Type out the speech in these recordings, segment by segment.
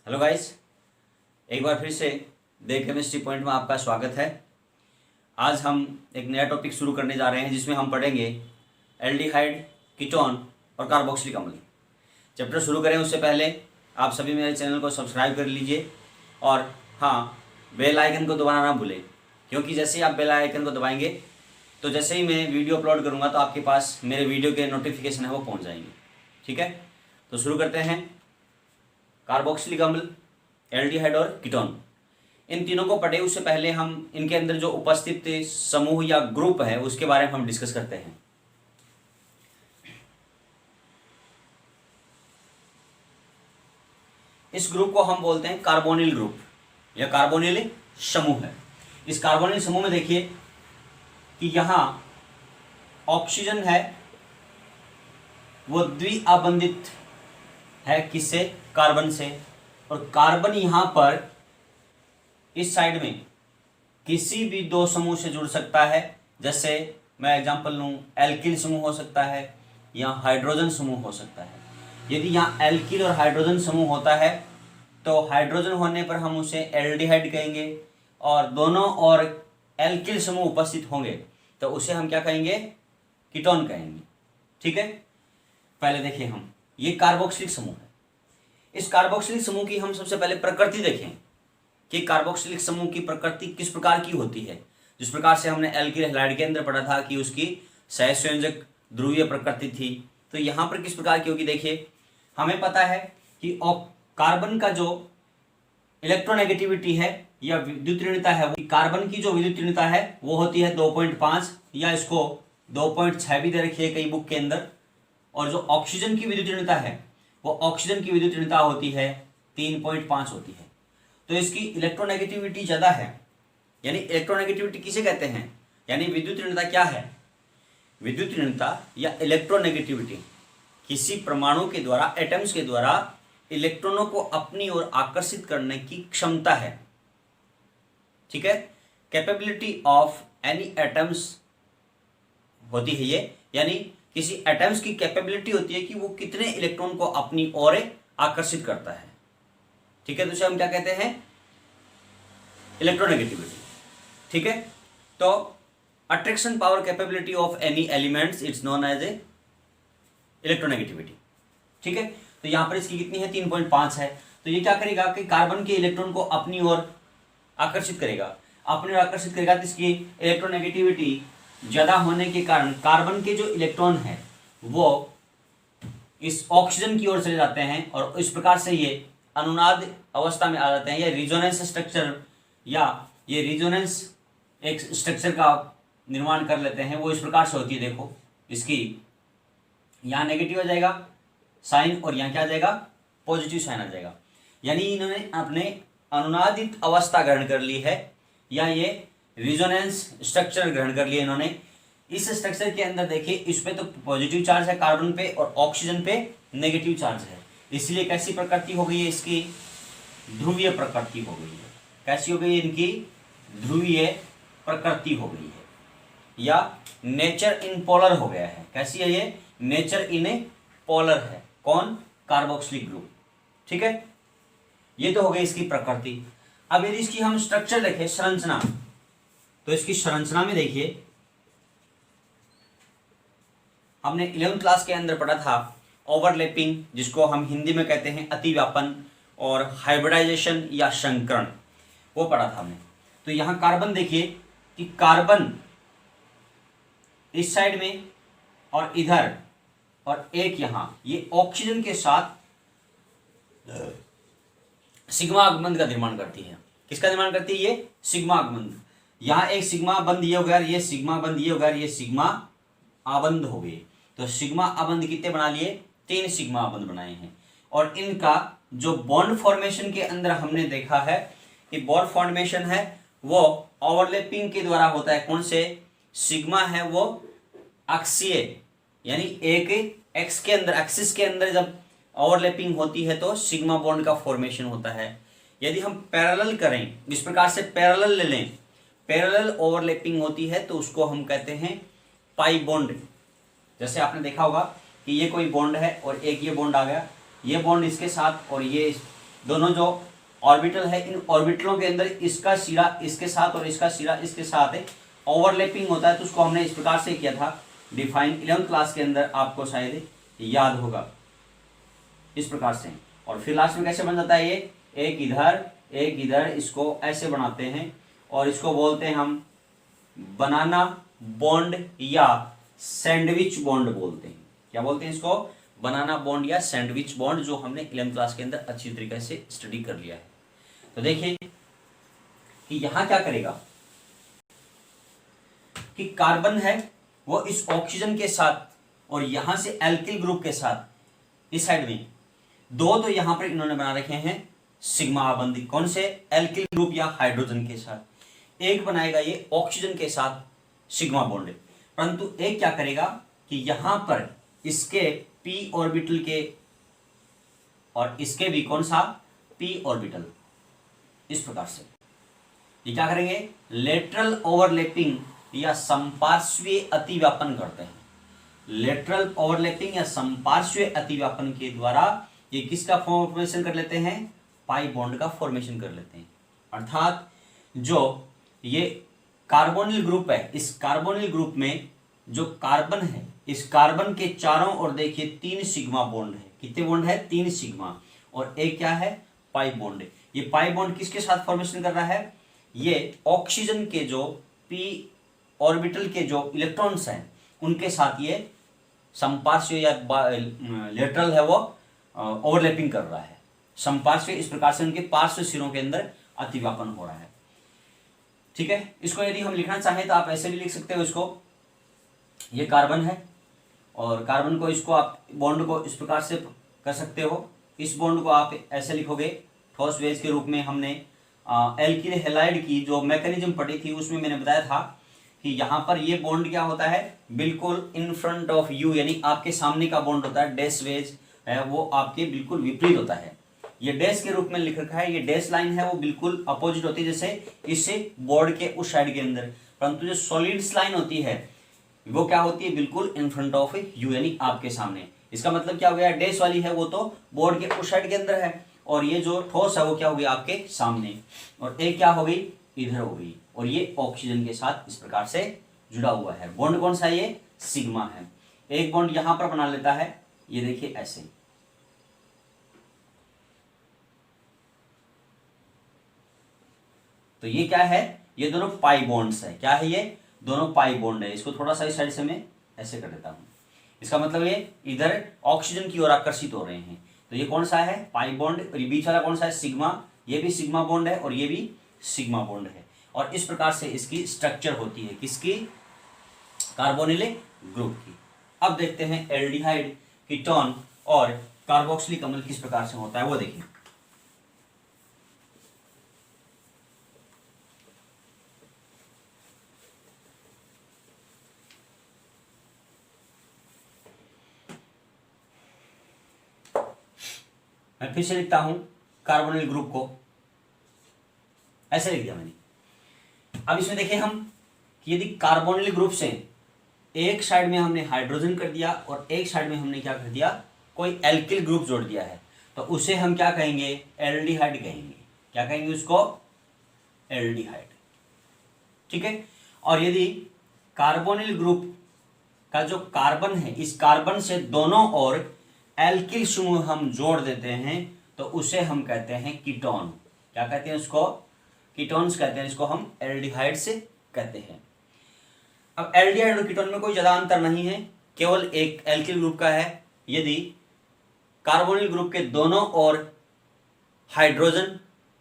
Hello guys, एक बार फिर से द केमिस्ट्री पॉइंट में आपका स्वागत है। आज हम एक नया टॉपिक शुरू करने जा रहे हैं जिसमें हम पढ़ेंगे एल्डिहाइड, कीटोन और कार्बोक्सिलिक अम्ल। चैप्टर शुरू करें उससे पहले आप सभी मेरे चैनल को सब्सक्राइब कर लीजिए और हाँ, बेल आइकन को दबाना ना भूलें, क्योंकि जैसे ही आप बेल आइकन को दबाएंगे तो जैसे ही मैं वीडियो अपलोड करूँगा तो आपके पास मेरे वीडियो के नोटिफिकेशन है वो पहुँच जाएंगे। ठीक है, तो शुरू करते हैं। कार्बोक्सिलिक अम्ल, एल्डिहाइड और कीटोन, इन तीनों को पढ़े उससे पहले हम इनके अंदर जो उपस्थित समूह या ग्रुप है उसके बारे में हम डिस्कस करते हैं। इस ग्रुप को हम बोलते हैं कार्बोनिल ग्रुप या कार्बोनिल समूह है। इस कार्बोनिल समूह में देखिए कि यहां ऑक्सीजन है वो द्विआबंधित है, किससे? कार्बन से। और कार्बन यहां पर इस साइड में किसी भी दो समूह से जुड़ सकता है। जैसे मैं एग्जांपल लूं, एल्किल समूह हो सकता है या हाइड्रोजन समूह हो सकता है। यदि यहाँ एल्किल और हाइड्रोजन समूह होता है तो हाइड्रोजन होने पर हम उसे एल्डिहाइड कहेंगे, और दोनों और एल्किल समूह उपस्थित होंगे तो उसे हम क्या कहेंगे? कीटोन कहेंगे। ठीक है, पहले देखिए हम ये कार्बोक्सिलिक समूह है। इस कार्बोक्सिलिक समूह की हम सबसे पहले प्रकृति देखें कि कार्बोक्सिलिक समूह की प्रकृति किस प्रकार की होती है। जिस प्रकार से हमने एल्किल हैलाइड के अंदर पढ़ा था कि उसकी सहसंयोजक ध्रुवीय प्रकृति थी, तो यहाँ पर किस प्रकार की होगी? देखिए, हमें पता है कि कार्बन का जो इलेक्ट्रोनेगेटिविटी है या विद्युत ऋणता है, कार्बन की जो विद्युत ऋणता है वो होती है 2.5 या इसको 2.6 भी दे रखी है कई बुक के अंदर। और जो ऑक्सीजन की विद्युत ऋणता है वो ऑक्सीजन की विद्युत ऋणता होती है 3.5 होती है। तो इसकी इलेक्ट्रोनेगेटिविटी ज़्यादा है। यानी इलेक्ट्रोनेगेटिविटी किसे कहते हैं? यानी विद्युत ऋणता क्या है? विद्युत ऋणता या इलेक्ट्रोनेगेटिविटी किसी परमाणु के द्वारा, एटम्स के द्वारा इलेक्ट्रॉनों को अपनी ओर आकर्षित करने की क्षमता है। ठीक है, कैपेबिलिटी ऑफ एनी एटम्स होती है ये। यानी किसी एटम्स की कैपेबिलिटी होती है कि वो कितने इलेक्ट्रॉन को अपनी ओर आकर्षित करता है। ठीक है, तो इसे हम क्या कहते हैं? इलेक्ट्रोनेगेटिविटी। ठीक है, तो attraction power capability of any elements it's known as a electronegativity. ठीक है, तो यहां पर इसकी कितनी है? 3.5 है। तो ये क्या करेगा कि कार्बन के इलेक्ट्रॉन को अपनी ओर आकर्षित करेगा। अपनी ओर आकर्षित करेगा तो इसकी इलेक्ट्रोनेगेटिविटी ज्यादा होने के कारण कार्बन के जो इलेक्ट्रॉन है वो इस ऑक्सीजन की ओर चले जाते हैं और इस प्रकार से ये अनुनाद अवस्था में आ जाते हैं, या रिजोनेंस स्ट्रक्चर, या ये रिजोनेंस एक स्ट्रक्चर का निर्माण कर लेते हैं। वो इस प्रकार से होती है, देखो इसकी यहाँ नेगेटिव आ जाएगा साइन और यहाँ क्या आ जाएगा? पॉजिटिव साइन आ जाएगा। यानी इन्होंने अपने अनुनादित अवस्था ग्रहण कर ली है, या ये रिजोनेंस स्ट्रक्चर ग्रहण कर लिया इन्होंने। इस स्ट्रक्चर के अंदर देखिए, इस पे तो पॉजिटिव चार्ज है कार्बन पे और ऑक्सीजन पे नेगेटिव चार्ज है, इसलिए कैसी प्रकृति हो गई है इसकी? ध्रुवीय प्रकृति हो गई है। कैसी हो गई है इनकी? ध्रुवीय प्रकृति हो गई है, या नेचर इन पोलर हो गया है। कैसी है ये? नेचर इन पोलर है। कौन? Carboxylic group. ठीक है, ये तो हो गई इसकी प्रकृति। अब यदि इसकी हम स्ट्रक्चर देखें, संरचना, तो इसकी संरचना में देखिए, हमने 11th क्लास के अंदर पढ़ा था ओवरलैपिंग, जिसको हम हिंदी में कहते हैं अतिव्यापन, और हाइब्रिडाइजेशन या संकरण, वो पढ़ा था हमने। तो यहां कार्बन देखिए कि कार्बन इस साइड में और इधर, और एक यहां, ये ऑक्सीजन के साथ सिग्मा आगमन का निर्माण करती है। किसका निर्माण करती है? ये सिग्मा आगमन। यहाँ एक सिग्मा बंध ये हो गया, ये सिग्मा बंध ये हो गया, ये सिग्मा आबंध हो गए। तो सिग्मा आबंध कितने बना लिए? 3 सिग्मा आबंध बनाए हैं। और इनका जो बॉन्ड फॉर्मेशन के अंदर हमने देखा है कि बॉन्ड फॉर्मेशन है वो ओवरलैपिंग के द्वारा होता है। कौन से? सिग्मा है वो अक्षीय, यानी एक एक्स के अंदर, एक्सिस के अंदर जब ओवरलैपिंग होती है तो सिग्मा बॉन्ड का फॉर्मेशन होता है। यदि हम पैरेलल करें, इस प्रकार से पैरेलल ले लें, पैरेलल ओवरलैपिंग होती है तो उसको हम कहते हैं पाई बॉन्ड। जैसे आपने देखा होगा कि ये कोई बॉन्ड है और एक ये बॉन्ड आ गया, ये बॉन्ड इसके साथ और ये दोनों जो ऑर्बिटल है, इन ऑर्बिटलों के अंदर इसका सिरा इसके साथ और इसका सिरा इसके साथ ओवरलैपिंग होता है, तो उसको हमने इस प्रकार से किया था डिफाइन 11th क्लास के अंदर, आपको शायद याद होगा इस प्रकार से। और फिर लास्ट में कैसे बन जाता है, ये एक इधर, इसको ऐसे बनाते हैं और इसको बोलते हैं हम बनाना बॉन्ड या सैंडविच बॉन्ड बोलते हैं। क्या बोलते हैं इसको, बनाना बॉन्ड या सैंडविच बॉन्ड, जो हमने 11th क्लास के अंदर अच्छी तरीके से स्टडी कर लिया है। तो देखिए कि यहां क्या करेगा कि कार्बन है वो इस ऑक्सीजन के साथ और यहां से एल्किल ग्रुप के साथ इस साइड में दो, तो यहां पर इन्होंने बना रखे हैं सिग्मा आबंधी, कौन से, एल्किल ग्रुप या हाइड्रोजन के साथ। एक बनाएगा ये ऑक्सीजन के साथ सिग्मा बॉन्ड, परंतु एक क्या करेगा कि यहां पर इसके p ऑर्बिटल के और इसके भी कौन सा p ऑर्बिटल, इस प्रकार से ये क्या करेंगे, लेटरल ओवरलैपिंग या संपार्श्वीय अतिव्यापन करते हैं। लेटरल ओवरलैपिंग या संपार्श्वीय अतिव्यापन के द्वारा ये किसका फॉर्मेशन कर लेते हैं, पाई बॉन्ड का फॉर्मेशन कर लेते हैं। अर्थात जो ये कार्बोनिल ग्रुप है, इस कार्बोनिल ग्रुप में जो कार्बन है, इस कार्बन के चारों ओर देखिए 3 सिग्मा बॉन्ड है। कितने बॉन्ड है, 3 सिग्मा, और एक क्या है, पाई बॉन्ड। ये पाई बॉन्ड किसके साथ फॉर्मेशन कर रहा है, ये ऑक्सीजन के जो p ऑर्बिटल के जो इलेक्ट्रॉन्स हैं उनके साथ ये संपार्श्वीय या लेटरल है वो ओवरलैपिंग कर रहा है। संपार्श्वीय इस प्रकार से उनके पार्श्व सिरों के अंदर अतिव्यापन हो रहा है। ठीक है, इसको यदि हम लिखना चाहें तो आप ऐसे भी लिख सकते हो, इसको ये कार्बन है और कार्बन को इसको आप बॉन्ड को इस प्रकार से कर सकते हो। इस बॉन्ड को आप ऐसे लिखोगे ठोस बेस के रूप में। हमने एल्किल हैलाइड की जो मैकेनिज्म पढ़ी थी उसमें मैंने बताया था कि यहाँ पर ये बॉन्ड क्या होता है, बिल्कुल इन फ्रंट ऑफ यू, यानी आपके सामने का बॉन्ड होता है। डैश वेज है वो आपके बिल्कुल विपरीत होता है। ये डैश के रूप में लिख रखा है, ये डैश लाइन है वो बिल्कुल अपोजिट होती है जैसे इस बोर्ड के उस साइड के अंदर, परंतु जो सॉलिड्स लाइन होती है वो क्या होती है, बिल्कुल इन फ्रंट ऑफ यू, यानी आपके सामने। इसका मतलब क्या हो गया, डैश वाली है वो तो बोर्ड के उस साइड के अंदर है और ये जो ठोस है वो क्या हो गया आपके सामने, और एक क्या हो गई इधर हो गई, और ये ऑक्सीजन के साथ इस प्रकार से जुड़ा हुआ है। बॉन्ड कौन सा है, ये सिग्मा है। एक बॉन्ड यहां पर बना लेता है, ये देखिए ऐसे, तो ये क्या है, ये दोनों पाई बॉन्ड्स है। क्या है, ये दोनों पाई बॉन्ड है। इसको थोड़ा सा इस साइड से मैं ऐसे कर देता हूं। इसका मतलब ये इधर ऑक्सीजन की ओर आकर्षित हो रहे हैं, तो ये कौन सा है, पाई बॉन्ड, और ये बीच वाला कौन सा है, सिग्मा। ये भी सिग्मा बॉन्ड है और ये भी सिग्मा बॉन्ड है, और इस प्रकार से इसकी स्ट्रक्चर होती है, किसकी, कार्बोनिलिक ग्रुप की। अब देखते हैं एल्डिहाइड, कीटोन और कार्बोक्सिलिक अम्ल किस प्रकार से होता है वो देखिए। मैं फिर से लिखता हूं कार्बोनिल ग्रुप को, ऐसे लिख दिया मैंने। अब इसमें देखें हम कि यदि कार्बोनिल ग्रुप से एक साइड में हमने हाइड्रोजन कर दिया और एक साइड में हमने क्या कर दिया, कोई एल्किल ग्रुप जोड़ दिया है, तो उसे हम क्या कहेंगे, एल्डिहाइड कहेंगे। क्या कहेंगे उसको, एल्डिहाइड। ठीक है, और यदि कार्बोनिल ग्रुप का जो कार्बन है, इस कार्बन से दोनों ओर एल्किल समूह हम जोड़ देते हैं तो उसे हम कहते हैं कीटोन। क्या कहते हैं उसको, कीटोन्स कहते हैं, इसको हम एल्डिहाइड से कहते हैं। अब एल्डिहाइड और कीटोन में कोई ज्यादा अंतर नहीं है, केवल एक एल्किल ग्रुप का है। यदि कार्बोनिल ग्रुप के दोनों ओर हाइड्रोजन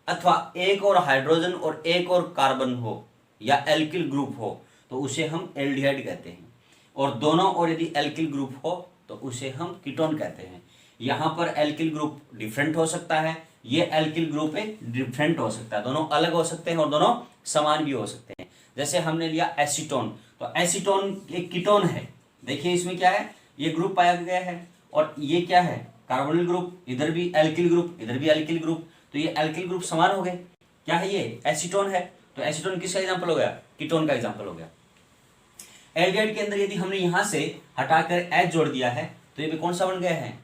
अथवा एक और हाइड्रोजन और एक और कार्बन हो या एल्किल ग्रुप हो तो उसे हम एल्डिहाइड कहते हैं, और दोनों ओर यदि एल्किल ग्रुप हो तो उसे हम कीटोन कहते हैं। यहां पर एल्किल ग्रुप डिफरेंट हो सकता है, ये एल्किल ग्रुप डिफरेंट हो सकता है, दोनों अलग हो सकते हैं और दोनों समान भी हो सकते हैं। जैसे हमने लिया एसीटोन, तो एसीटोन एक कीटोन है। देखिए इसमें क्या है, ये ग्रुप पाया गया है, और ये क्या है, कार्बोनिल ग्रुप, इधर भी एल्किल ग्रुप, इधर भी एल्किल ग्रुप, तो ये एल्किल ग्रुप समान हो गए। क्या है, ये एसीटोन है, तो एसीटोन किसका एग्जाम्पल हो गया, कीटोन का एग्जाम्पल हो गया। एल्डिहाइड के अंदर यदि हमने यहां से हटाकर H जोड़ दिया है तो ये भी कौन सा बन गया है,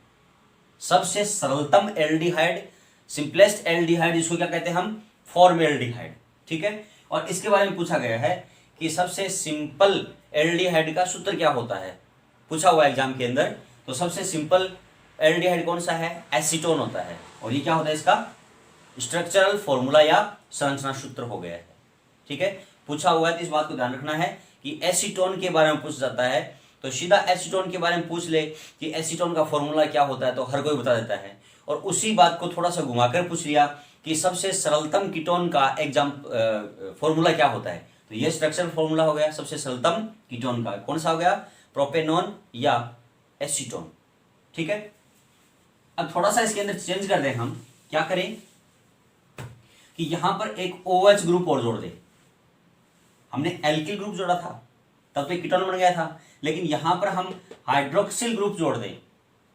सबसे सरलतम एल्डिहाइड, सिंपलेस्ट एल्डिहाइड इसको क्या कहते हैं हम, फॉर्मेल्डिहाइड। ठीक है, और इसके बारे में पूछा गया है कि सबसे सिंपल एल्डिहाइड का सूत्र क्या होता है, पूछा हुआ एग्जाम के अंदर। तो सबसे सिंपल एल्डिहाइड कौन सा है, एसीटोन होता है। और ये क्या होता है, इसका स्ट्रक्चरल फॉर्मूला या संरचना सूत्र हो गया है। ठीक है, पूछा हुआ है तो इस बात को ध्यान रखना है कि एसीटोन के बारे में पूछ जाता है तो सीधा एसीटोन के बारे में पूछ ले कि एसीटोन का फॉर्मूला क्या होता है तो हर कोई बता देता है। और उसी बात को थोड़ा सा घुमाकर पूछ लिया कि सबसे सरलतम कीटोन का फॉर्मूला क्या होता है, तो ये स्ट्रक्चरल फॉर्मूला हो गया सबसे सरलतम कीटोन का, कौन सा हो गया, प्रोपेनॉन या एसीटोन। ठीक है, अब थोड़ा सा इसके अंदर चेंज कर दें, हम क्या करें कि यहां पर एक OH ग्रुप और जोड़ दें। हमने एल्किल ग्रुप जोड़ा था तब तो कीटोन बन गया था, लेकिन यहां पर हम हाइड्रोक्सिल ग्रुप जोड़ दें,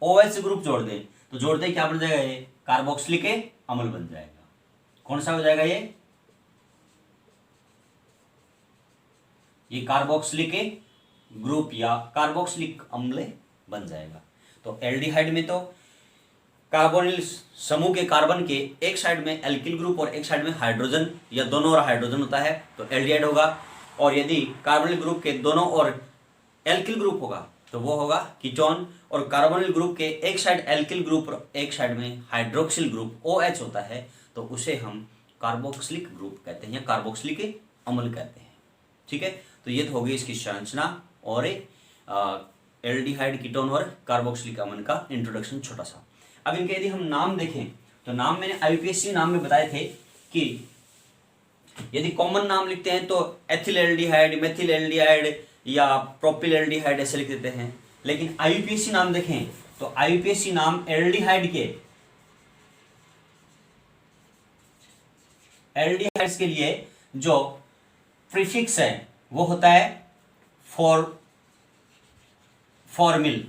OH ग्रुप जोड़ दें, तो जोड़ते क्या बन जाएगा, ये कार्बोक्सिलिक अम्ल बन जाएगा। कौन सा हो जाएगा ये कार्बोक्सिलिक ग्रुप या कार्बोक्सिलिक अम्ल बन जाएगा। तो एल्डिहाइड में तो कार्बोनिल समूह के कार्बन के एक साइड में एल्किल ग्रुप और एक साइड में हाइड्रोजन या दोनों ओर हाइड्रोजन होता है तो एल्डिहाइड होगा। और यदि कार्बोनिल ग्रुप के दोनों ओर एल्किल ग्रुप होगा तो वो होगा कीटोन। और कार्बोनिल ग्रुप के एक साइड एल्किल ग्रुप और एक साइड में हाइड्रोक्सिल ग्रुप OH होता है तो उसे हम कार्बोक्सिलिक ग्रुप कहते हैं या कार्बोक्सिलिक अम्ल कहते हैं। ठीक है, तो ये तो होगी इसकी संरचना और एल्डिहाइड, कीटोन और कार्बोक्सिलिक अम्ल का इंट्रोडक्शन छोटा सा। अब इनके यदि हम नाम देखें तो नाम मैंने IUPAC नाम में बताए थे कि यदि कॉमन नाम लिखते हैं तो एथिल एल्डिहाइड, मेथिल एल्डिहाइड या प्रोपिल एल्डिहाइड ऐसे लिख देते हैं। लेकिन IUPAC नाम देखें तो IUPAC नाम एल्डिहाइड्स के लिए जो प्रीफिक्स है वो होता है फॉर्मिल।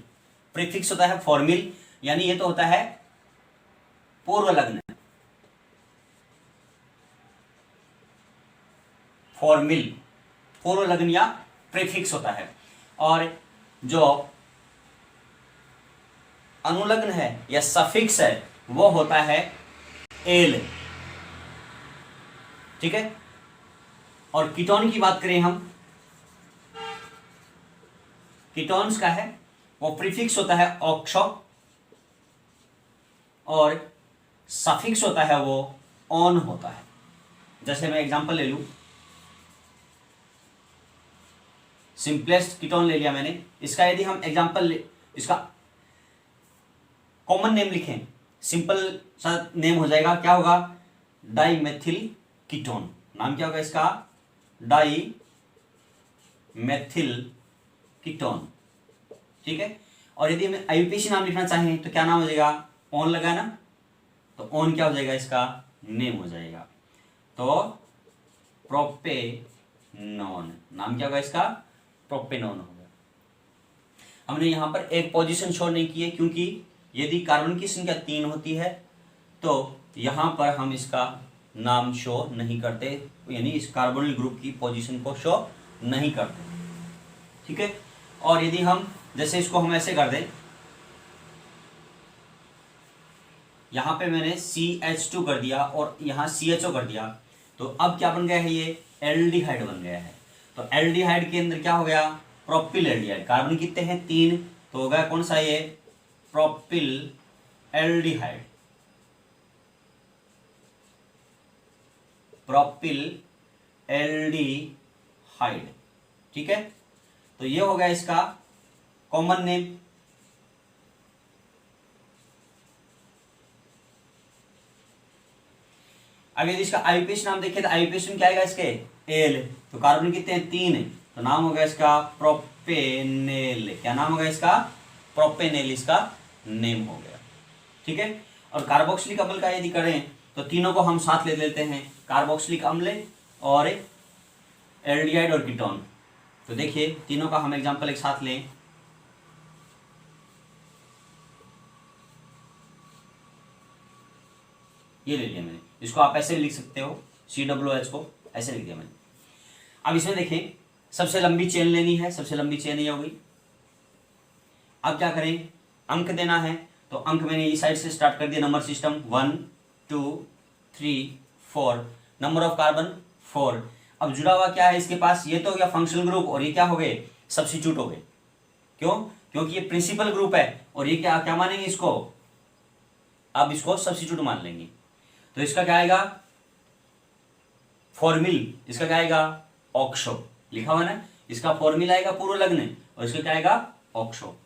प्रीफिक्स होता है फॉर्मिल, यानी ये तो होता है पूर्व लग्न, फॉर्मिल पूर्व लग्न या प्रीफिक्स होता है। और जो अनुलग्न है या सफिक्स है वो होता है एल। ठीक है, और कीटोन की बात करें हम, कीटोन्स का है वो प्रीफिक्स होता है ऑक्सो और सफिक्स होता है वो ऑन होता है। जैसे मैं एग्जांपल ले लूं, सिंपलेस्ट कीटोन ले लिया मैंने, इसका यदि हम एग्जांपल इसका कॉमन नेम लिखें, सिंपल सा नेम हो जाएगा, क्या होगा, डाइमेथिल कीटोन। नाम क्या होगा इसका, डाई मेथिल कीटोन। ठीक है, और यदि हमें IUPAC नाम लिखना चाहें तो क्या नाम हो जाएगा, ऑन लगा ना, तो ऑन क्या हो जाएगा, इसका नेम हो जाएगा, तो प्रोपेनॉन। नाम क्या होगा इसका, प्रोपेनॉन होगा। हमने यहां पर एक पोजीशन शो नहीं की है क्योंकि यदि कार्बन की संख्या 3 होती है तो यहां पर हम इसका नाम शो नहीं करते, यानी इस कार्बोनिल ग्रुप की पोजीशन को शो नहीं करते। ठीक है, और यदि हम जैसे इसको हम ऐसे कर दें, यहां पे मैंने CH2 कर दिया और यहां CHO कर दिया, तो अब क्या बन गया है, ये एल्डिहाइड बन गया है। तो एल्डिहाइड के अंदर क्या हो गया, प्रोपिल एल्डिहाइड। कार्बन कितने हैं, 3, तो हो गया कौन सा ये, प्रोपिल एल्डिहाइड। Propyl aldehyde. ठीक है, तो ये हो गया इसका कॉमन नेम। अब यदि इसका IUPAC नाम देखें तो IUPAC में क्या आएगा इसके, एल। तो कार्बन कितने हैं, 3, तो नाम होगा इसका प्रोपेनेल। क्या नाम होगा इसका, प्रोपेनेल, इसका नेम हो गया। ठीक है, और कार्बोक्सिलिक अम्ल का यदि करें तो तीनों को हम साथ ले लेते हैं, कार्बोक्सिलिक अम्ल और एल्डिहाइड और कीटोन। तो देखिए तीनों का हम एग्जांपल एक साथ लें, ये ले लिया मैंने, इसको आप ऐसे भी लिख सकते हो, COOH को ऐसे लिख दिया मैंने। अब इसमें देखें सबसे लंबी चेन लेनी है, सबसे लंबी चेन ये हो गई। अब क्या करें, अंक देना है, तो अंक मैंने इस साइड से स्टार्ट कर दिया, number system 1 2 3 4, number of carbon 4। अब जुड़ा हुआ क्या है इसके पास, ये तो हो गया फंक्शनल ग्रुप और ये क्या हो गए, सब्स्टिट्यूट हो गए। क्यों, क्योंकि ये प्रिंसिपल ग्रुप है और ये क्या क्या मानेंगे इसको, अब इसको सब्स्टिट्यूट मान लेंगे। तो इसका क्या आएगा, फॉर्मिल, इसका क्या आएगा, ऑक्सो, लिखा हुआ ना, इसका फॉर्मिल आएगा पूर्व लग्न और इसका क्या आएगा, ऑक्सो।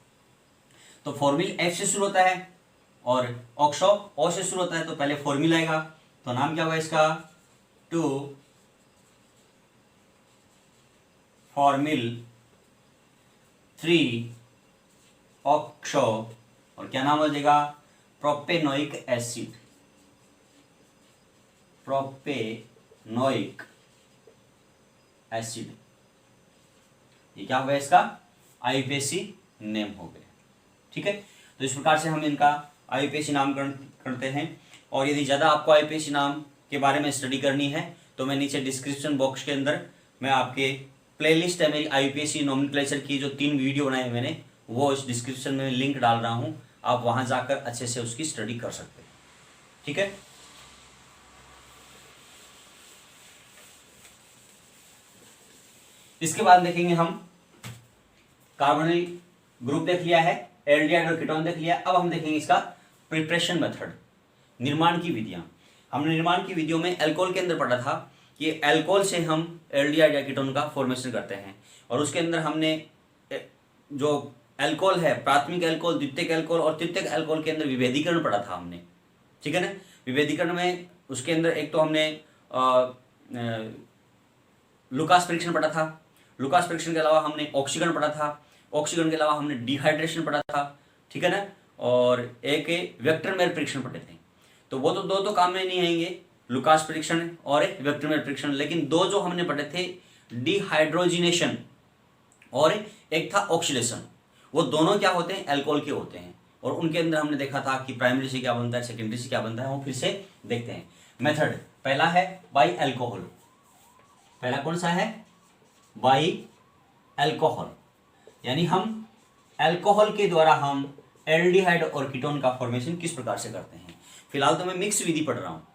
तो फॉर्मिल एफ से शुरू होता है और ऑक्सो ओ से शुरू होता है, तो पहले फॉर्मिल आएगा। तो नाम क्या होगा इसका, 2 फॉर्मिल 3 ऑक्सो, और क्या नाम हो जाएगा, प्रोपेनोइक एसिड, प्रोपेनोइक एसिड। ये क्या हो गया, इसका आईयूपीएसी नेम हो गया। ठीक है, तो इस प्रकार से हम इनका आईयूपीएसी नामकरण करते हैं। और यदि ज़्यादा आपको आईयूपीएसी नाम के बारे में स्टडी करनी है तो मैं नीचे डिस्क्रिप्शन बॉक्स के अंदर मैं आपके प्लेलिस्ट है मेरी आईयूपीएसी नोमेनक्लेचर की, जो 3 वीडियो बनाए मैंने, वो इस डिस्क्रिप्शन में लिंक डाल रहा हूँ, आप वहाँ जाकर अच्छे से उसकी स्टडी कर सकते हैं। ठीक है, इसके बाद देखेंगे हम कार्बोनिल ग्रुप देख लिया है, एल्डिहाइड और कीटोन देख लिया। अब हम देखेंगे इसका प्रिपरेशन मेथड, निर्माण की विधियां। हमने निर्माण की विधियों में अल्कोहल के अंदर पढ़ा था कि अल्कोहल से हम एल्डिहाइड या कीटोन का फॉर्मेशन करते हैं, और उसके अंदर हमने जो अल्कोहल है, प्राथमिक अल्कोहल, द्वितीयक अल्कोहल और तृतीयक अल्कोहल के अंदर विभेदीकरण पढ़ा था हमने। ठीक है ना, विभेदीकरण में उसके अंदर एक तो हमने लुकास परीक्षण पढ़ा था, लुकास परीक्षण के अलावा हमने ऑक्सीकरण पढ़ा था, ऑक्सीकरण के अलावा हमने डिहाइड्रेशन पढ़ा था। ठीक है ना, और एक वेक्टरमेयर परीक्षण पढ़े थे। तो वो तो दो काम में नहीं आएंगे, लुकास परीक्षण और वेक्टरमेयर परीक्षण, लेकिन 2 जो हमने पढ़े थे, डिहाइड्रोजिनेशन और एक था ऑक्सीडेशन। वो दोनों क्या होते हैं, अल्कोहल के होते हैं, और उनके अंदर हमने देखा था कि प्राइमरी से क्या बनता है, सेकेंडरी से क्या बनता है, वो फिर से देखते हैं। मेथड पहला है बाई अल्कोहल, पहला कौन सा है, बाई अल्कोहल, यानी हम अल्कोहल के द्वारा हम एल्डिहाइड और कीटोन का फॉर्मेशन किस प्रकार से करते हैं। फिलहाल तो मैं मिक्स विधि पढ़ रहा हूँ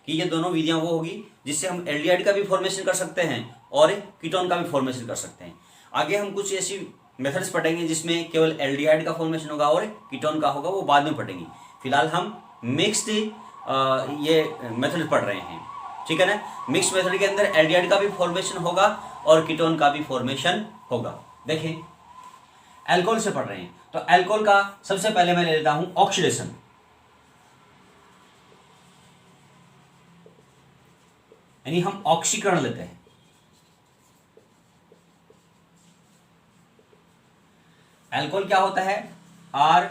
कि ये दोनों विधियां वो होगी जिससे हम एल्डिहाइड का भी फॉर्मेशन कर सकते हैं और कीटोन का भी फॉर्मेशन कर सकते हैं। आगे हम कुछ ऐसी मेथड्स पढ़ेंगे जिसमें केवल एल्डिहाइड का फॉर्मेशन होगा और कीटोन का होगा, वो बाद में पढ़ेंगे। फिलहाल हम मिक्स्ड ये मेथड पढ़ रहे हैं। ठीक है ना, मिक्स मेथड के अंदर एल्डिहाइड का भी फॉर्मेशन होगा और कीटोन का भी फॉर्मेशन होगा। देखें, अल्कोहल से पढ़ रहे हैं तो अल्कोहल का सबसे पहले मैं ले लेता हूं ऑक्सीडेशन। यानी हम ऑक्सीकरण लेते हैं। अल्कोहल क्या होता है, R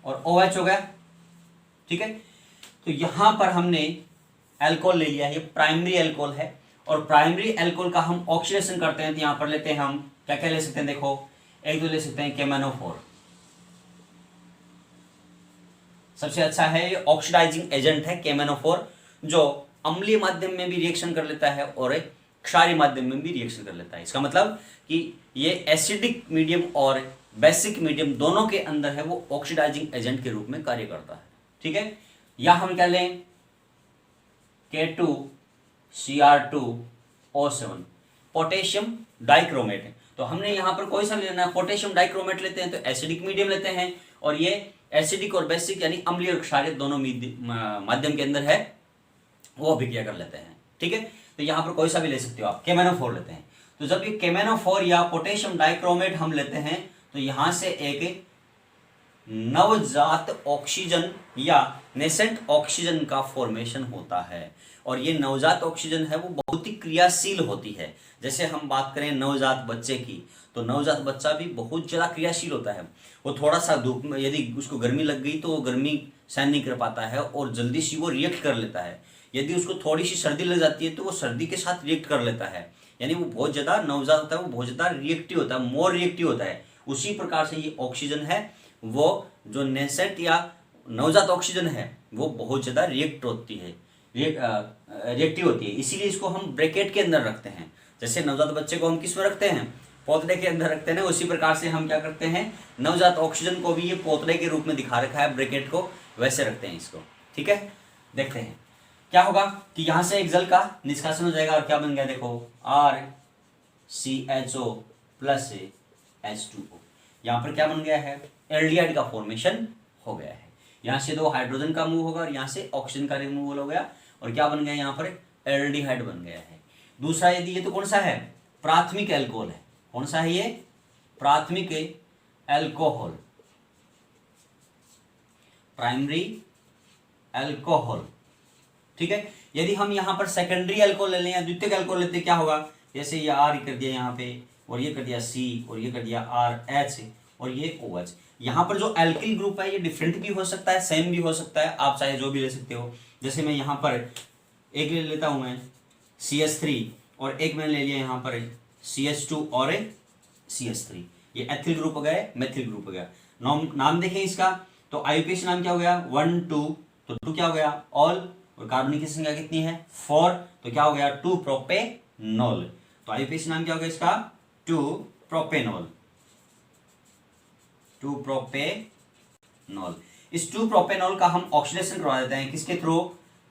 और OH हो गया। ठीक है, तो यहां पर हमने अल्कोहल ले लिया है, ये प्राइमरी अल्कोहल है, और प्राइमरी अल्कोहल का हम ऑक्सीडेशन करते हैं। तो यहां पर लेते हैं हम क्या क्या ले सकते हैं, देखो, एक तो ले सकते हैं केमेनोफोर, सबसे अच्छा है, ये ऑक्सीडाइजिंग एजेंट है केमेनोफोर, जो अम्लीय माध्यम में भी रिएक्शन कर लेता है और एक क्षारीय माध्यम में भी रिएक्शन कर लेता है। इसका मतलब कि ये एसिडिक मीडियम और बेसिक मीडियम दोनों के अंदर है, वो ऑक्सीडाइजिंग एजेंट के रूप में कार्य करता है। ठीक है, या हम क्या लें, K2Cr2O7 पोटेशियम डाइक्रोमेट है। तो हमने यहां पर कोई सा लेना है, पोटेशियम डाइक्रोमेट लेते हैं तो एसिडिक मीडियम लेते हैं, और ये एसिडिक और बेसिक यानी अम्लीय और क्षारीय दोनों माध्यम के अंदर है, वो अभिक्रिया कर लेते हैं। ठीक है, तो यहां पर कोई सा भी ले सकते हो आप, केमेनोफोर लेते हैं। तो जब ये केमेनोफोर या पोटेशियम डाइक्रोमेट हम लेते हैं तो यहां से एक नवजात ऑक्सीजन या नेसेंट ऑक्सीजन का फॉर्मेशन होता है, और ये नवजात ऑक्सीजन है वो बहुत ही क्रियाशील होती है। जैसे हम बात करें नवजात बच्चे की, तो नवजात बच्चा भी बहुत ज़्यादा क्रियाशील होता है। वो थोड़ा सा धूप में यदि उसको गर्मी लग गई तो वो गर्मी सहन नहीं कर पाता है और जल्दी से वो रिएक्ट कर लेता है। यदि उसको थोड़ी सी सर्दी लग जाती है तो वो सर्दी के साथ रिएक्ट कर लेता है, यानी वो बहुत ज़्यादा नवजात होता है, वो बहुत ज़्यादा रिएक्टिव होता है, मोर रिएक्टिव होता है। उसी प्रकार से ये ऑक्सीजन है, वो जो नेसेंट या नवजात ऑक्सीजन है वो बहुत ज़्यादा रिएक्टिव होती है, इसीलिए इसको हम ब्रैकेट के अंदर रखते हैं। जैसे नवजात बच्चे को हम किस में रखते हैं, पोतले के अंदर रखते हैं, उसी प्रकार से हम क्या करते हैं, नवजात ऑक्सीजन को भी ये पोतले के रूप में दिखा रखा है, ब्रैकेट को, वैसे रखते हैं इसको। ठीक है, देखते हैं क्या होगा कि यहां से एक जल का निष्कासन हो जाएगा और क्या बन गया, देखो RCHO प्लस H2O। यहां पर क्या बन गया है, एल्डिहाइड का फॉर्मेशन हो गया है। यहां से 2 हाइड्रोजन का मूव होगा और यहां से ऑक्सीजन का रिमूवल हो गया और क्या बन गया, यहां पर एल्डिहाइड बन गया है। दूसरा यदि ये तो कौन सा है, प्राथमिक एल्कोहल है। कौन सा है ये, प्राथमिक एल्कोहल, प्राइमरी एल्कोहल। ठीक है, यदि हम यहां पर सेकेंडरी एल्कोहल ले लें या द्वितीयक एल्कोहल लेते क्या होगा, जैसे ये R कर दिया यहाँ पे और ये कर दिया C और ये कर दिया RH और ये OH। यहाँ पर जो एल्किल ग्रुप है ये डिफरेंट भी हो सकता है, सेम भी हो सकता है, आप चाहे जो भी ले सकते हो। जैसे मैं यहाँ पर एक ले लेता हूँ मैं CH3 और एक मैंने ले लिया यहाँ पर CH2 और CH3, ये एथिल ग्रुप हो गया, मेथिल ग्रुप हो गया। नाम देखें इसका, तो आईयूपीएसी नाम क्या हो गया, 1 2, तो 2 क्या हो गया, ऑल, और कार्बनिक की संख्या कितनी है 4, तो क्या हो गया 2 प्रोपेनॉल। तो आईयूपीएसी नाम क्या हो गया इसका, 2 प्रोपेनॉल, 2 प्रोपेनॉल। इस 2 प्रोपेनॉल का हम ऑक्सीडेशन करवा देते हैं, किसके थ्रू,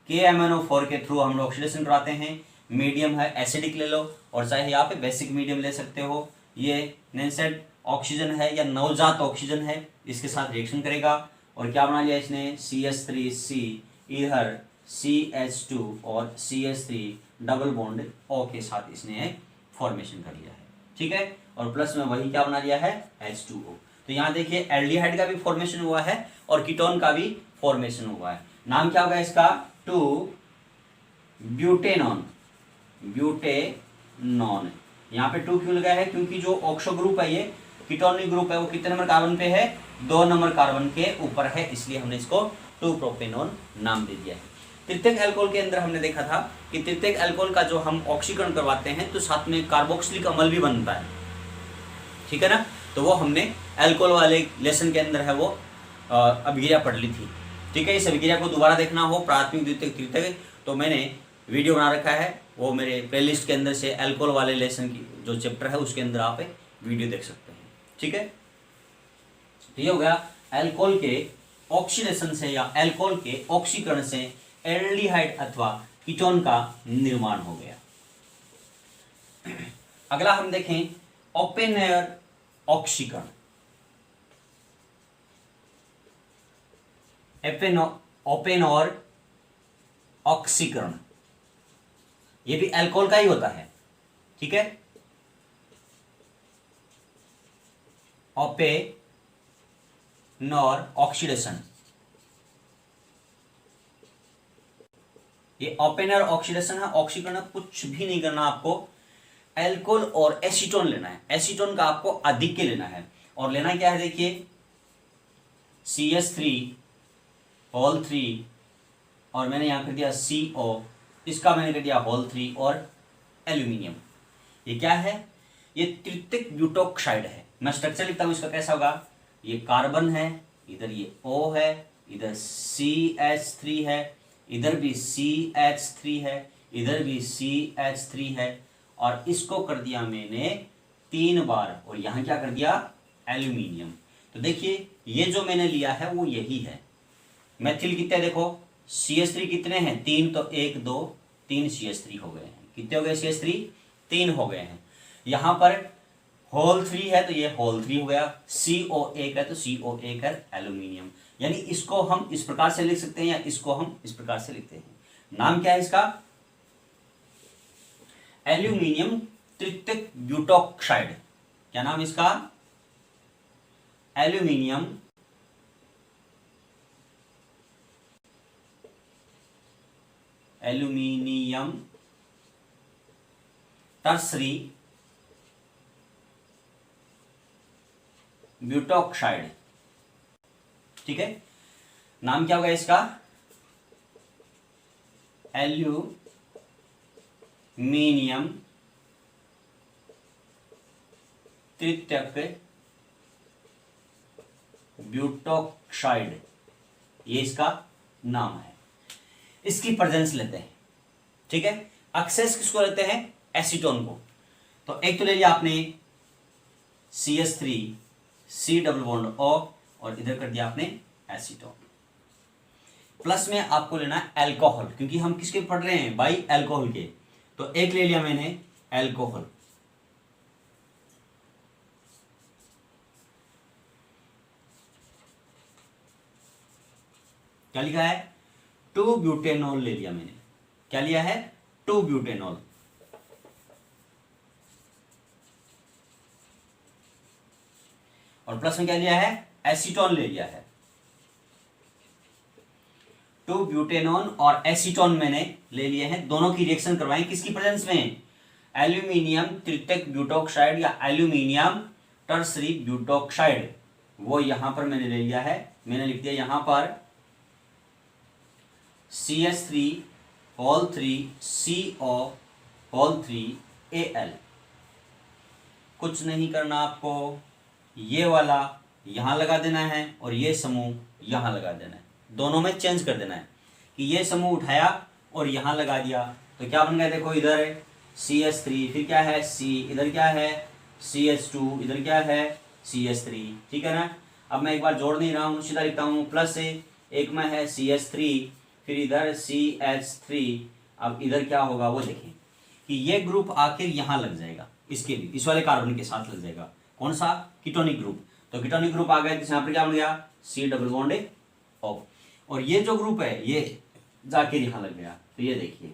KMnO4 के थ्रू हम ऑक्सीडेशन करवाते हैं। मीडियम है एसिडिक ले लो और चाहे यहाँ पे बेसिक मीडियम ले सकते हो। ये नेसेंट ऑक्सीजन है या नवजात ऑक्सीजन है, इसके साथ रिएक्शन करेगा और क्या बना लिया इसने, CH3C, इधर CH2 और CH3 डबल बॉन्ड O के साथ इसने फॉर्मेशन कर लिया है। ठीक है, और प्लस में वही क्या बना लिया है, H2O। तो यहाँ देखिए एल्डिहाइड का भी फॉर्मेशन हुआ है और कीटोन का भी फॉर्मेशन हुआ है। नाम क्या होगा इसका, 2 ब्यूटेनॉन, ब्यूटेनॉन। यहाँ पे 2 क्यों लगाया है, क्योंकि जो ऑक्सो ग्रुप है ये कीटोनिक ग्रुप है, वो कितने नंबर कार्बन पे है, 2 नंबर कार्बन के ऊपर है, इसलिए हमने इसको 2 प्रोपेनॉन नाम दे दिया है। तृतीयक अल्कोहल के अंदर हमने देखा था कि तृतीयक अल्कोहल का जो हम ऑक्सीकरण करवाते हैं तो साथ में कार्बोक्सिलिक अम्ल भी बनता है, ठीक है ना। तो वो हमने अल्कोहल वाले लेसन के अंदर है वो अभिक्रिया पढ़ ली थी। ठीक है, इस अभिक्रिया को दोबारा देखना हो, प्राथमिक द्वितीयक तृतीयक, तो मैंने वीडियो बना रखा है, वो मेरे प्लेलिस्ट के अंदर से अल्कोहल वाले लेसन की जो चैप्टर है उसके अंदर आप वीडियो देख सकते हैं। ठीक है, तो ये हो गया अल्कोहल के ऑक्सीडेशन से या अल्कोहल के ऑक्सीकरण से एल्डिहाइड अथवा कीटोन का निर्माण हो गया। अगला हम देखें ओपन एयर ऑक्सीकरण। ओपन और ऑक्सीकरण ये भी अल्कोहल का ही होता है। ठीक है, ओपन और ऑक्सीडेशन, ये ओपन एयर ऑक्सीडेशन है। ऑक्सीकरण कुछ भी नहीं करना आपको, अल्कोहल और एसीटोन लेना है। एसीटोन का आपको अधिक लेना है और लेना क्या है, देखिए CH3 और मैंने यहां कर दिया CO, इसका मैंने कर दिया होल 3 और एल्यूमिनियम। ये क्या है, ये तृतीयक ब्यूटोक्साइड है। मैं स्ट्रक्चर लिखता हूं इसका, कैसा होगा, ये कार्बन है, इधर ये O है, इधर CH3 है, इधर भी CH3 है, इधर भी CH3 है और इसको कर दिया मैंने 3 बार और यहां क्या कर दिया एल्यूमिनियम। तो देखिए ये जो मैंने लिया है वो यही है। मेथिल कितने, देखो CH3 कितने हैं 3, तो 1 2 3 CH3 हो गए हैं। कितने हो गए CH3, 3 हो गए हैं। यहां पर होल 3 है तो ये होल 3 हो गया, CO1 है तो CO1 है एल्यूमिनियम। यानी इसको हम इस प्रकार से लिख सकते हैं या इसको हम इस प्रकार से लिखते हैं। नाम क्या है इसका, एल्यूमिनियम तृतीयक ब्यूटोक्साइड। क्या नाम इसका, एल्यूमिनियम टर्सरी ब्यूटोक्साइड। ठीक है, नाम क्या होगा इसका, एल्यूमिनियम तृतीयक ब्यूटोक्साइड, ये इसका नाम है। इसकी प्रेजेंस लेते हैं। ठीक है, एक्सेस किसको लेते हैं, एसीटोन को। तो एक तो ले लिया आपने CH3 C double bond O और इधर कर दिया आपने एसीटोन। प्लस में आपको लेना है अल्कोहल, क्योंकि हम किसके पढ़ रहे हैं भाई, अल्कोहल के। तो एक ले लिया मैंने अल्कोहल, क्या लिखा है, 2 ब्यूटेनॉल ले लिया मैंने, क्या लिया है, 2 ब्यूटेनॉल। और प्लस में क्या लिया है, एसीटोन ले लिया है। 2 ब्यूटेनॉन और एसीटोन मैंने ले लिए हैं, दोनों की रिएक्शन करवाएं किसकी प्रेजेंस में, एल्यूमिनियम तृतीयक ब्यूटोक्साइड या एल्यूमिनियम टर्सरी ब्यूटोक्साइड, वो यहां पर मैंने ले लिया है। मैंने लिख दिया यहां पर CH3 3CO3Al। कुछ नहीं करना आपको, ये वाला यहां लगा देना है और ये समूह यहां लगा देना है, दोनों में चेंज कर देना है कि ये समूह उठाया और यहां लगा दिया तो क्या बन गया, देखो इधर है CH3, फिर क्या है C, इधर क्या है CH2, इधर क्या है CH3, ठीक है ना। अब मैं एक बार जोड़ नहीं रहा हूं, सीधा लिखता हूं, प्लस से एक में है CH3, फिर इधर CH3, अब इधर क्या होगा वो देखें कि ये ग्रुप आखिर यहां लग जाएगा, इसके भी इस वाले कार्बन के साथ लग जाएगा, कौन सा, कीटोनिक ग्रुप। तो कीटोनिक ग्रुप आ गया, यहाँ पर क्या बन गया, C डबल बॉन्ड O, और ये जो ग्रुप है ये जाके यहां लग गया। तो ये देखिए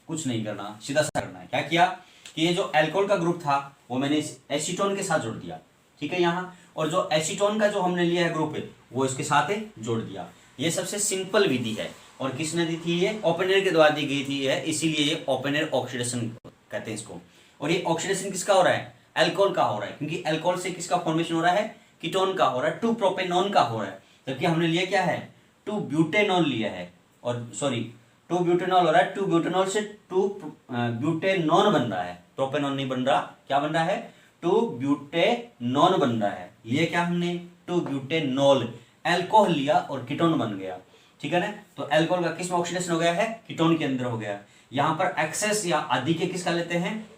कुछ नहीं करना, सीधा सा करना है, क्या किया कि ये जो अल्कोहल का ग्रुप था वो मैंने इस एसीटोन के साथ जोड़ दिया, ठीक है यहाँ, और जो एसीटोन का जो हमने लिया है ग्रुप है वो इसके साथ जोड़ दिया। ये सबसे सिंपल विधि है और किसने दी थी, ये ओपनर के द्वारा दी गई थी है, इसीलिए ये ओपनर ऑक्सीडेशन कहते हैं इसको। और ये ऑक्सीडेशन किसका हो रहा है, अल्कोहल का हो रहा है, क्योंकि अल्कोहल से किसका फॉर्मेशन हो रहा है, कीटोन का हो रहा है, 2 प्रोपेनॉन का हो रहा है, जबकि हमने लिया क्या है, 2 ब्यूटेनॉल लिया है, और सॉरी 2 ब्यूटेनॉल हो रहा है, 2 ब्यूटेनॉल से 2 ब्यूटेनॉन बन रहा है, प्रोपेनॉन नहीं बन रहा, क्या बन रहा है, 2 ब्यूटेनॉन बन रहा है। लिए क्या हमने, 2 ब्यूटेनॉल, अल्कोहल लिया और कीटोन बन गया, ठीक है ना। तो अल्कोहल का किस में ऑक्सीडेशन हो गया है, कीटोन के अंदर हो गया। यहाँ पर एक्सेस या अधिक्य किसका लेते हैं,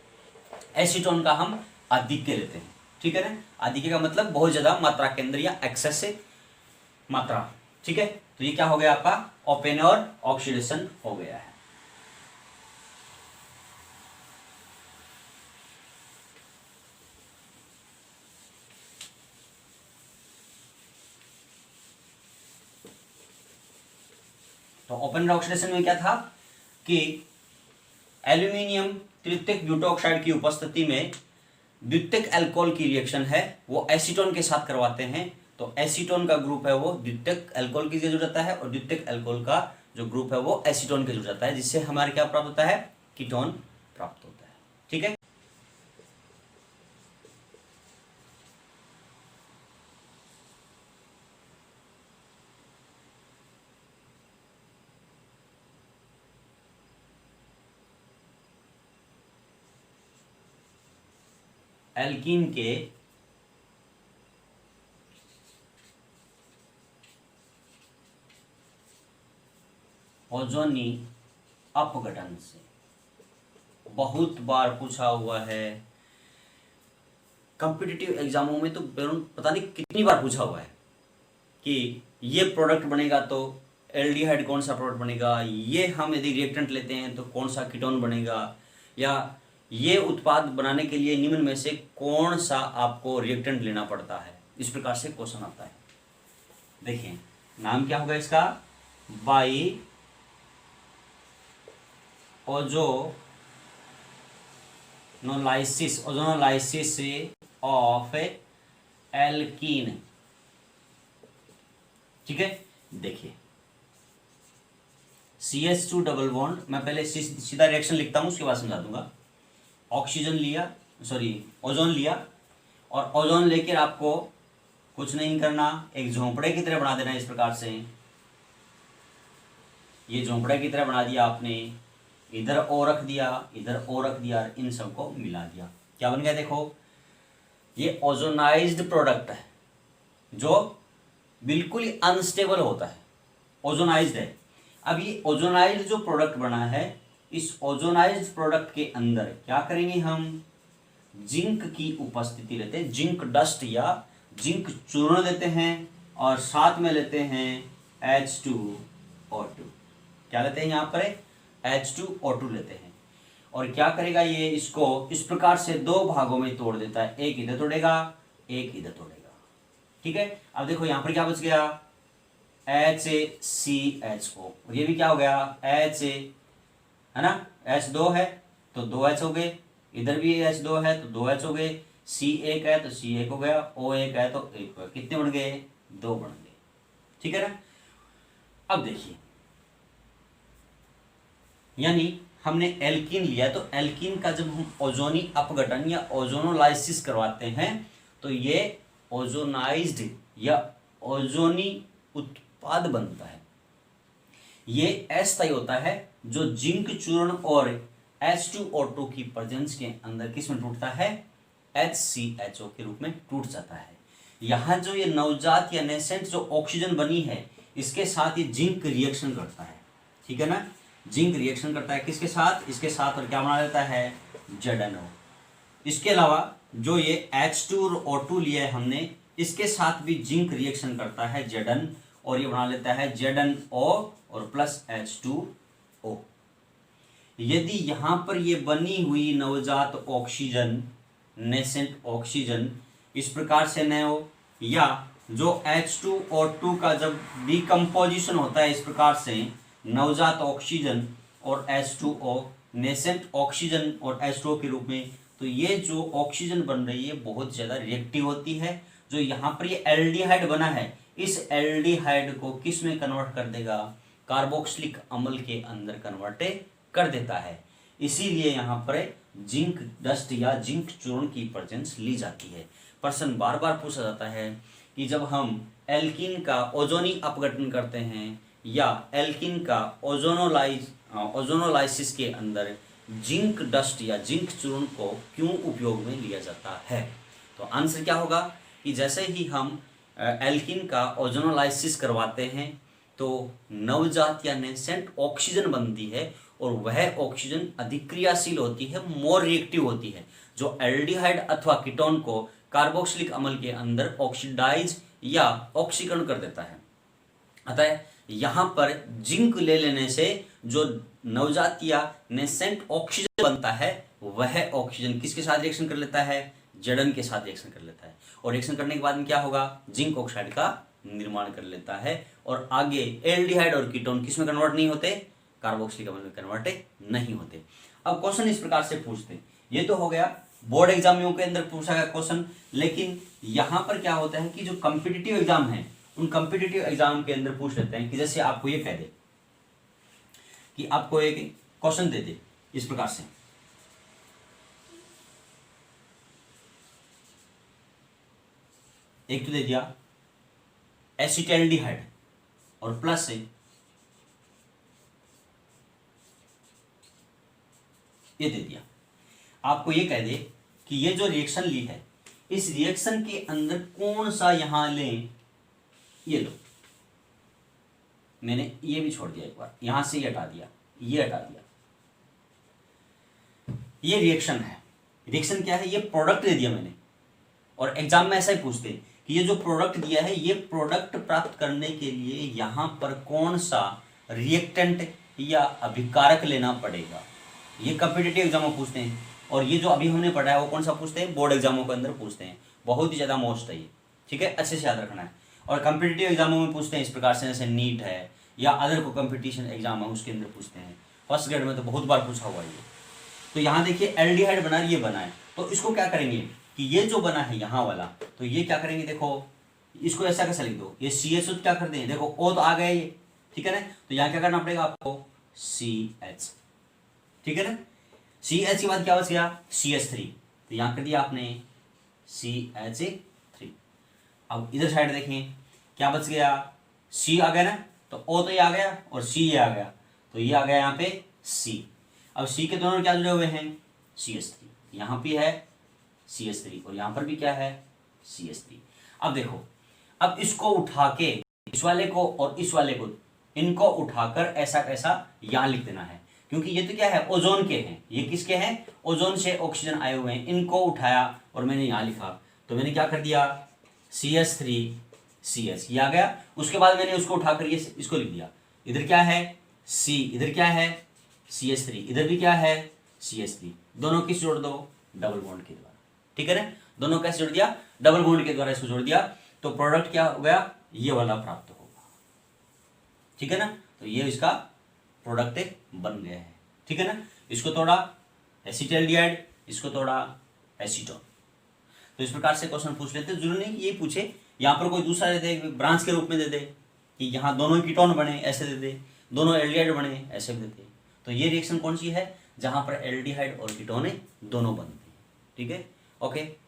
एसीटोन का हम अधिक्य लेते हैं, ठीक है ना। अधिक्य का मतलब बहुत ज्यादा मात्रा के अंदर या एक्सेस से मात्रा, ठीक है। तो ये क्या हो गया आपका, ओपनर ऑक्सीडेशन हो गया है। तो ओपनर ऑक्सीडेशन में क्या था कि एल्यूमिनियम तृतीयक ब्यूटोक्साइड की उपस्थिति में द्वितीयक अल्कोहल की रिएक्शन है वो एसीटोन के साथ करवाते हैं। तो एसीटोन का ग्रुप है वो द्वितीयक अल्कोहल की जुड़ जाता है और द्वितीयक अल्कोहल का जो ग्रुप है वो एसीटोन के जुड़ जाता है, जिससे हमारे क्या प्राप्त होता है, कीटोन प्राप्त होता है, ठीक है। एल्कीन के ओजोनी अपघटन से बहुत बार पूछा हुआ है, कॉम्पिटिटिव एग्जामों में तो पता नहीं कितनी बार पूछा हुआ है कि ये प्रोडक्ट बनेगा तो एल्डिहाइड कौन सा प्रोडक्ट बनेगा, ये हम यदि रिएक्टेंट लेते हैं तो कौन सा कीटोन बनेगा, या ये उत्पाद बनाने के लिए निम्न में से कौन सा आपको रिएक्टेंट लेना पड़ता है, इस प्रकार से क्वेश्चन आता है। देखिए नाम क्या होगा इसका, बाई ओजोनोलाइसिस ऑफ एल्कीन, ठीक है। देखिए CH2 डबल बॉन्ड, मैं पहले सीधा रिएक्शन लिखता हूं उसके बाद समझा दूंगा। ऑक्सीजन लिया, सॉरी ओजोन लिया, और ओजोन लेकर आपको कुछ नहीं करना, एक झोंपड़े की तरह बना देना इस प्रकार से। ये झोंपड़े की तरह बना दिया आपने, इधर ओ रख दिया, इधर ओ रख दिया, इन सबको मिला दिया, क्या बन गया, देखो ये ओजोनाइज्ड प्रोडक्ट है जो बिल्कुल ही अनस्टेबल होता है, ओजोनाइज्ड है। अब ये ओजोनाइज्ड जो प्रोडक्ट बना है, इस ओजोनाइज्ड प्रोडक्ट के अंदर क्या करेंगे हम, जिंक की उपस्थिति लेते हैं, जिंक डस्ट या जिंक चूर्ण लेते हैं, और साथ में लेते हैं H2O2, क्या लेते हैं यहाँ पर H2O2 लेते हैं। और क्या करेगा ये, इसको इस प्रकार से दो भागों में तोड़ देता है, एक इधर तोड़ेगा एक इधर तोड़ेगा। ठीक है, अब देखो यहाँ पर क्या बच गया, HCHO, और ये भी क्या हो गया H, है ना, H2 है तो 2H हो गए, इधर भी H2 है तो 2H हो गए, C1 है तो C1 हो गया, O1 है तो 1 हो गया, कितने बन गए, 2 बन गए। ठीक है ना। अब देखिए, यानी हमने एल्कीन लिया, तो एल्कीन का जब हम ओजोनी अपघटन या ओजोनोलाइसिस करवाते हैं तो ये ओजोनाइज्ड या ओजोनी उत्पाद बनता है। ये अस्थायी होता है जो जिंक चूर्ण और H2O2 की प्रेजेंस के अंदर किस में टूटता है, HCHO के रूप में टूट जाता है। यहाँ जो ये नवजात या नेसेंट जो ऑक्सीजन बनी है, इसके साथ ये जिंक रिएक्शन करता है। ठीक है ना, जिंक रिएक्शन करता है किसके साथ, इसके साथ, और क्या बना लेता है, ZnO। इसके अलावा जो ये H2 और O2 लिया है हमने, इसके साथ भी जिंक रिएक्शन करता है Zn, और ये बना लेता है ZnO और प्लस H2O। यदि यहाँ पर ये बनी हुई नवजात ऑक्सीजन, नेसेंट ऑक्सीजन इस प्रकार से न हो, या जो H2O2 का जब डिकम्पोजिशन होता है इस प्रकार से, नवजात ऑक्सीजन और H2O, नेसेंट ऑक्सीजन और H2O के रूप में, तो ये जो ऑक्सीजन बन रही है बहुत ज़्यादा रिएक्टिव होती है। जो यहाँ पर ये एल्डिहाइड बना है, इस एल्डिहाइड को किस में कन्वर्ट कर देगा, कार्बोक्सिलिक अम्ल के अंदर कन्वर्ट कर देता है। इसीलिए यहाँ पर जिंक डस्ट या जिंक चूर्ण की प्रेजेंस ली जाती है। प्रश्न बार बार पूछा जाता है कि जब हम एल्कीन का ओजोनी अपघटन करते हैं या एल्कीन का ओजोनोलाइसिस के अंदर जिंक डस्ट या जिंक चूर्ण को क्यों उपयोग में लिया जाता है, तो आंसर क्या होगा कि जैसे ही हम एल्कीन का ओजोनोलाइसिस करवाते हैं तो नवजात या नेसेंट ऑक्सीजन बनती है, और वह ऑक्सीजन अधिक क्रियाशील होती है, मोर रिएक्टिव होती है, जो एल्डिहाइड अथवा कीटोन को कार्बोक्सिलिक अम्ल के अंदर ऑक्सीडाइज या ऑक्सीकरण कर देता है। अतः यहाँ पर जिंक ले लेने से जो नवजात या नेसेंट ऑक्सीजन बनता है, वह ऑक्सीजन किसके साथ रिएक्शन कर लेता है, Zn के साथ रिएक्शन कर लेता है, और रिएक्शन करने के बाद में क्या होगा, जिंक ऑक्साइड का निर्माण कर लेता है, और आगे एल्डिहाइड और कीटोन किस में कन्वर्ट नहीं होते, कार्बोक्सिलिक अम्ल में कन्वर्ट नहीं होते। अब क्वेश्चन इस प्रकार से पूछते हैं, ये तो हो गया बोर्ड एग्जामियों के अंदर पूछा गया क्वेश्चन, लेकिन यहाँ पर क्या होता है कि जो कॉम्पिटिटिव एग्जाम है, उन कॉम्पिटिटिव एग्जाम के अंदर पूछ लेते हैं कि जैसे आपको ये कह दे कि आपको एक क्वेश्चन दे दे इस प्रकार से, एक तो दे दिया एसिटाल्डिहाइड और प्लस से ये दे दिया, आपको ये कह दे कि ये जो रिएक्शन ली है, इस रिएक्शन के अंदर कौन सा यहां लें, ये लो, मैंने ये भी छोड़ दिया, एक बार यहां से ये हटा दिया, ये हटा दिया, ये रिएक्शन है। रिएक्शन क्या है, ये प्रोडक्ट दे दिया मैंने, और एग्जाम में ऐसा ही पूछते हैं कि ये जो प्रोडक्ट दिया है, ये प्रोडक्ट प्राप्त करने के लिए यहां पर कौन सा रिएक्टेंट या अभिकारक लेना पड़ेगा, ये कॉम्पिटिटिव एग्जाम में पूछते हैं। और ये जो अभी हमने पढ़ा है वो कौन सा पूछते हैं, बोर्ड एग्जामों के अंदर पूछते हैं, बहुत ही ज़्यादा मोस्ट है ये, ठीक है, अच्छे से याद रखना है। और कॉम्पिटिटिव एग्जामों में पूछते हैं इस प्रकार से, जैसे नीट है या अदर को कॉम्पिटिशन एग्जाम है उसके अंदर पूछते हैं, फर्स्ट ग्रेड में तो बहुत बार पूछा हुआ है ये। तो यहाँ देखिए एल्डिहाइड बना, ये बना है, तो इसको क्या करेंगे कि ये जो बना है यहाँ वाला, तो ये क्या करेंगे, देखो इसको ऐसा कैसा लिख दो, ये CH क्या कर दें, देखो O तो आ गया ये, ठीक है ना, तो यहाँ क्या करना पड़ेगा आपको, CH, ठीक है ना, CH के बाद क्या बच गया, CH3, तो यहाँ कर दिया आपने CH3। अब इधर साइड देखें क्या बच गया, C आ गया ना, तो O तो ये आ गया और C ये आ गया, तो ये आ गया यहाँ पे C। अब C के दोनों क्या जुड़े हुए हैं, CH3, यहाँ भी है CH3 और यहाँ पर भी क्या है, CH3। अब देखो, अब इसको उठा के इस वाले को और इस वाले को, इनको उठाकर ऐसा कैसा यहाँ लिख देना है, क्योंकि ये तो क्या है, ओजोन के हैं, ये किसके हैं, ओजोन से ऑक्सीजन आए हुए हैं, इनको उठाया और मैंने यहाँ लिखा, तो मैंने क्या कर दिया, CH3 CS, ये आ गया। उसके बाद मैंने उसको उठाकर ये इसको लिख दिया, इधर क्या है C, इधर क्या है CH3, इधर भी क्या है CH3, दोनों किस जोड़ दो, डबल बॉन्ड के द्वारा, ठीक है ना। दोनों कैसे जोड़ दिया, डबल बॉन्ड के द्वारा इसको जोड़ दिया, तो प्रोडक्ट क्या हो गया, ये वाला प्राप्त होगा, ठीक है ना। तो ये इसका प्रोडक्ट बन गया है, ठीक है ना। इसको तोड़ा एसिटाल्डिहाइड, इसको तोड़ा एसीटोन। तो इस प्रकार से क्वेश्चन पूछ लेते, जरूरी नहीं ये पूछे यहाँ पर कोई दूसरा दे दे, ब्रांच के रूप में दे दे कि यहाँ दोनों कीटोन बने ऐसे दे दे, दोनों एल्डिहाइड बने ऐसे भी देते। तो ये रिएक्शन कौन सी है, जहाँ पर एल्डिहाइड और कीटोन दोनों बनते हैं, ठीक है। ओके।